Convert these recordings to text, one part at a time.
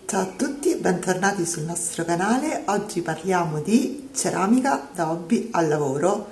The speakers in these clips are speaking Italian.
Ciao a tutti e bentornati sul nostro canale. Oggi parliamo di ceramica da hobby al lavoro,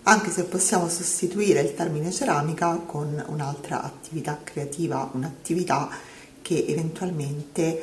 anche se possiamo sostituire il termine ceramica con un'altra attività creativa, un'attività che eventualmente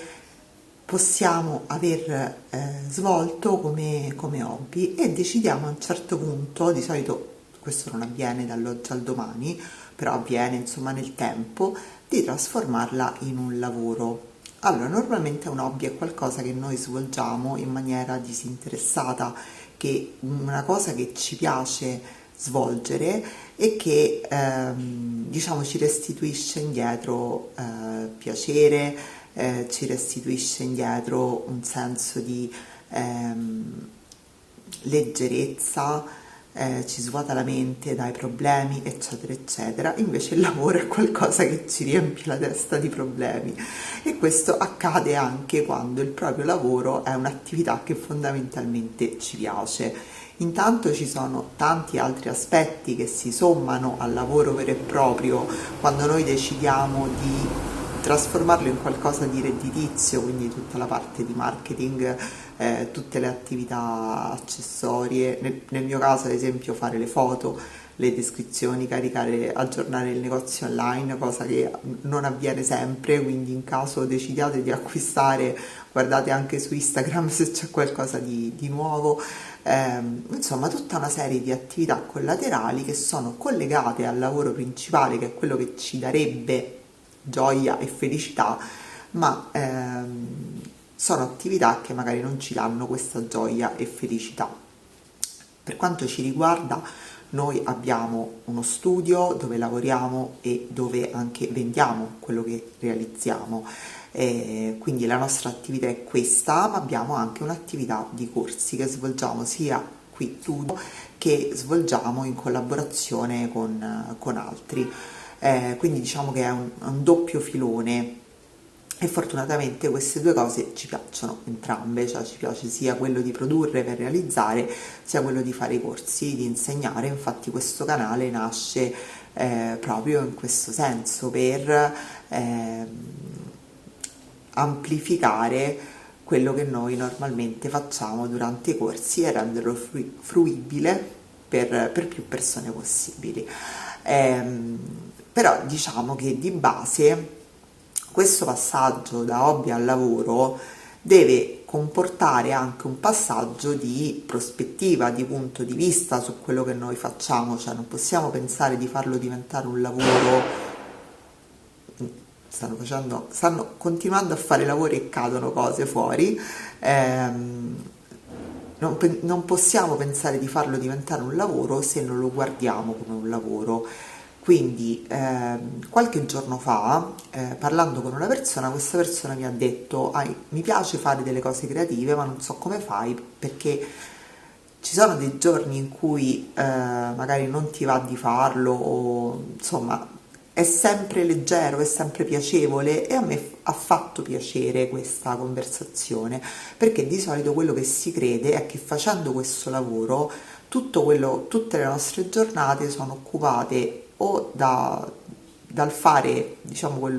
possiamo aver svolto come hobby e decidiamo a un certo punto, di solito questo non avviene dall'oggi al domani, però avviene insomma nel tempo, di trasformarla in un lavoro. Allora, normalmente un hobby è qualcosa che noi svolgiamo in maniera disinteressata, che una cosa che ci piace svolgere e che diciamo ci restituisce indietro piacere, ci restituisce indietro un senso di leggerezza, ci svuota la mente dai problemi, eccetera, eccetera. Invece il lavoro è qualcosa che ci riempie la testa di problemi e questo accade anche quando il proprio lavoro è un'attività che fondamentalmente ci piace. Intanto ci sono tanti altri aspetti che si sommano al lavoro vero e proprio quando noi decidiamo di trasformarlo in qualcosa di redditizio, quindi tutta la parte di marketing, tutte le attività accessorie, nel mio caso ad esempio fare le foto, le descrizioni, caricare, aggiornare il negozio online, cosa che non avviene sempre, quindi in caso decidiate di acquistare, guardate anche su Instagram se c'è qualcosa di nuovo. Insomma, tutta una serie di attività collaterali che sono collegate al lavoro principale, che è quello che ci darebbe gioia e felicità, ma sono attività che magari non ci danno questa gioia e felicità. Per quanto ci riguarda, noi abbiamo uno studio dove lavoriamo e dove anche vendiamo quello che realizziamo, quindi la nostra attività è questa, ma abbiamo anche un'attività di corsi che svolgiamo sia qui studio che svolgiamo in collaborazione con altri. Quindi diciamo che è un doppio filone e fortunatamente queste due cose ci piacciono entrambe, cioè ci piace sia quello di produrre per realizzare, sia quello di fare i corsi, di insegnare. Infatti questo canale nasce proprio in questo senso, per amplificare quello che noi normalmente facciamo durante i corsi e renderlo fruibile per più persone possibili. Però diciamo che di base questo passaggio da hobby al lavoro deve comportare anche un passaggio di prospettiva, di punto di vista su quello che noi facciamo, cioè non possiamo pensare di farlo diventare un lavoro. Stanno continuando a fare lavori e cadono cose fuori. Non possiamo pensare di farlo diventare un lavoro se non lo guardiamo come un lavoro. Quindi qualche giorno fa, parlando con una persona, questa persona mi ha detto: mi piace fare delle cose creative, ma non so come fai, perché ci sono dei giorni in cui magari non ti va di farlo, o insomma è sempre leggero, è sempre piacevole. E a me ha fatto piacere questa conversazione, perché di solito quello che si crede è che facendo questo lavoro tutte le nostre giornate sono occupate o dal fare, diciamo,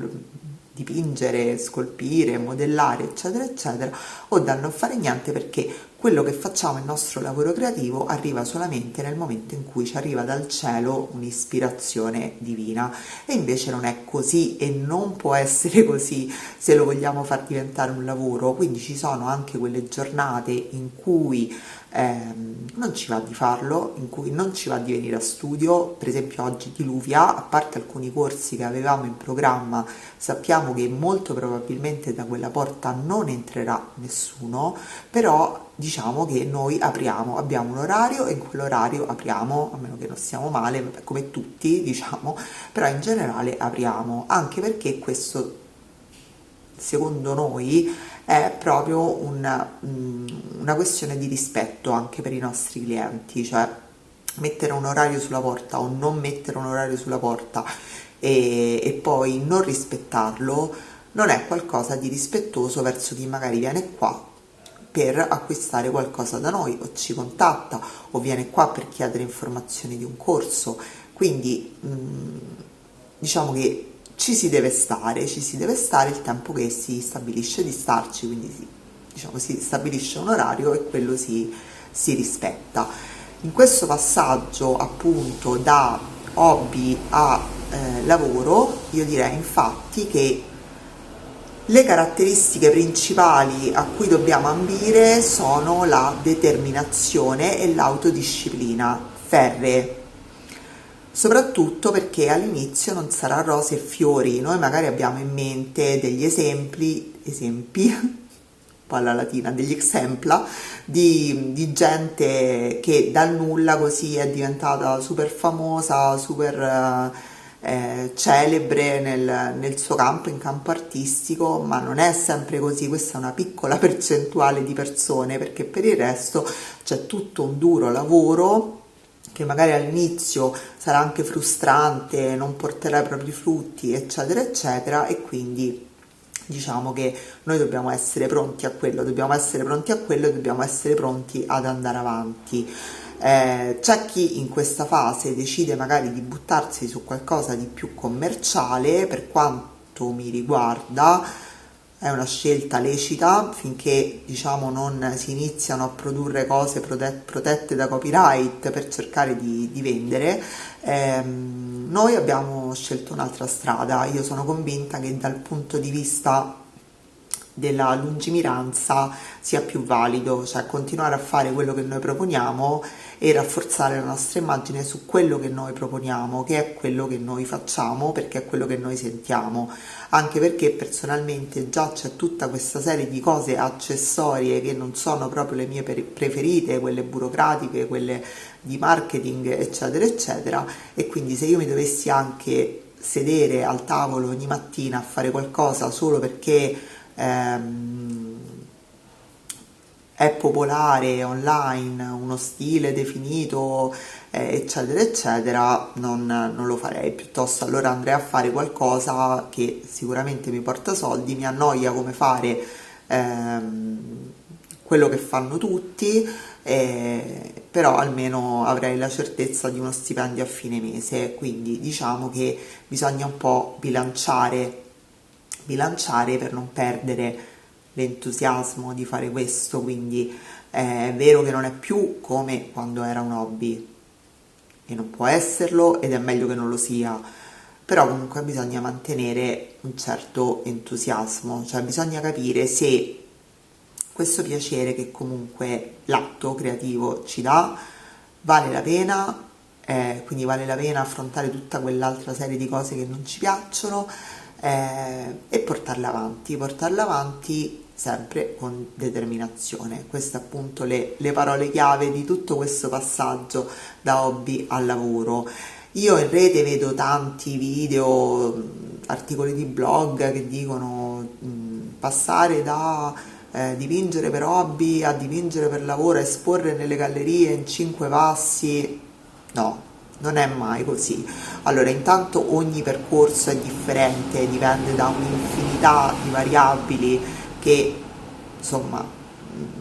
dipingere, scolpire, modellare, eccetera, eccetera, o dal non fare niente, perché quello che facciamo, il nostro lavoro creativo, arriva solamente nel momento in cui ci arriva dal cielo un'ispirazione divina. E invece non è così e non può essere così se lo vogliamo far diventare un lavoro. Quindi ci sono anche quelle giornate in cui non ci va di farlo, in cui non ci va di venire a studio. Per esempio oggi diluvia, a parte alcuni corsi che avevamo in programma, sappiamo che molto probabilmente da quella porta non entrerà nessuno, però diciamo che noi abbiamo un orario e in quell'orario apriamo, a meno che non stiamo male, come tutti diciamo, però in generale apriamo, anche perché questo secondo noi è proprio una questione di rispetto anche per i nostri clienti, cioè mettere un orario sulla porta o non mettere un orario sulla porta e poi non rispettarlo non è qualcosa di rispettoso verso chi magari viene qua per acquistare qualcosa da noi, o ci contatta, o viene qua per chiedere informazioni di un corso. Quindi diciamo che ci si deve stare il tempo che si stabilisce di starci, quindi diciamo, si stabilisce un orario e quello si rispetta. In questo passaggio appunto da hobby a lavoro, io direi infatti che le caratteristiche principali a cui dobbiamo ambire sono la determinazione e l'autodisciplina ferree, soprattutto perché all'inizio non sarà rose e fiori. Noi magari abbiamo in mente degli esempi, un po' alla latina, degli exempla di gente che dal nulla così è diventata super famosa, super celebre nel suo campo, in campo artistico, ma non è sempre così. Questa è una piccola percentuale di persone, perché per il resto c'è tutto un duro lavoro che magari all'inizio sarà anche frustrante, non porterà i propri frutti, eccetera, eccetera, e quindi diciamo che noi dobbiamo essere pronti a quello, dobbiamo essere pronti a quello e dobbiamo essere pronti ad andare avanti. C'è chi in questa fase decide magari di buttarsi su qualcosa di più commerciale. Per quanto mi riguarda è una scelta lecita finché diciamo non si iniziano a produrre cose protette da copyright per cercare di vendere. Noi abbiamo scelto un'altra strada. Io sono convinta che dal punto di vista della lungimiranza sia più valido, cioè continuare a fare quello che noi proponiamo e rafforzare la nostra immagine su quello che noi proponiamo, che è quello che noi facciamo, perché è quello che noi sentiamo. Anche perché personalmente già c'è tutta questa serie di cose accessorie che non sono proprio le mie preferite, quelle burocratiche, quelle di marketing, eccetera, eccetera, e quindi se io mi dovessi anche sedere al tavolo ogni mattina a fare qualcosa solo perché è popolare online, uno stile definito, eccetera, eccetera, non lo farei. Piuttosto allora andrei a fare qualcosa che sicuramente mi porta soldi, mi annoia come fare quello che fanno tutti, però almeno avrei la certezza di uno stipendio a fine mese. Quindi diciamo che bisogna un po' bilanciare per non perdere l'entusiasmo di fare questo. Quindi è vero che non è più come quando era un hobby e non può esserlo, ed è meglio che non lo sia, però comunque bisogna mantenere un certo entusiasmo, cioè bisogna capire se questo piacere che comunque l'atto creativo ci dà vale la pena, quindi vale la pena affrontare tutta quell'altra serie di cose che non ci piacciono, e portarle avanti sempre con determinazione. Queste appunto le parole chiave di tutto questo passaggio da hobby al lavoro. Io in rete vedo tanti video, articoli di blog che dicono passare da dipingere per hobby a dipingere per lavoro, esporre nelle gallerie in 5 passi. No, non è mai così. Allora, intanto ogni percorso è differente, dipende da un'infinità di variabili che, insomma,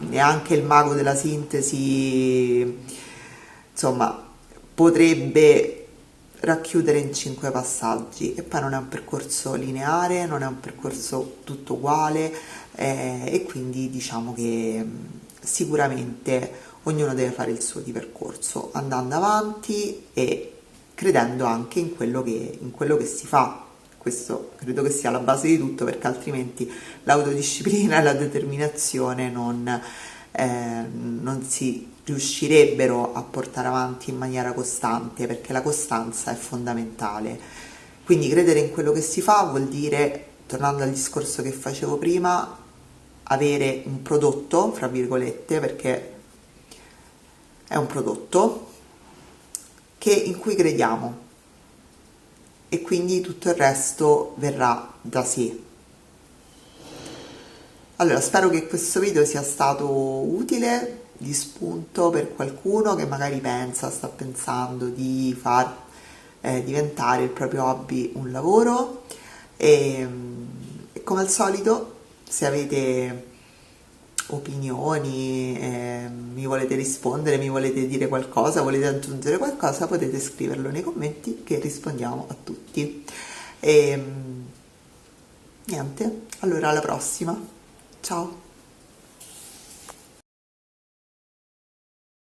neanche il mago della sintesi, insomma, potrebbe racchiudere in 5 passaggi. E poi non è un percorso lineare, non è un percorso tutto uguale, e quindi diciamo che sicuramente ognuno deve fare il suo di percorso, andando avanti e credendo anche in quello che si fa. Questo credo che sia la base di tutto, perché altrimenti l'autodisciplina e la determinazione non si riuscirebbero a portare avanti in maniera costante, perché la costanza è fondamentale. Quindi credere in quello che si fa vuol dire, tornando al discorso che facevo prima, avere un prodotto, fra virgolette, perché è un prodotto in cui crediamo, e quindi tutto il resto verrà da sé. Allora, spero che questo video sia stato utile, di spunto per qualcuno che magari sta pensando di far diventare il proprio hobby un lavoro, e come al solito, se avete opinioni, mi volete rispondere, mi volete dire qualcosa, volete aggiungere qualcosa, potete scriverlo nei commenti che rispondiamo a tutti. E niente, allora alla prossima. Ciao.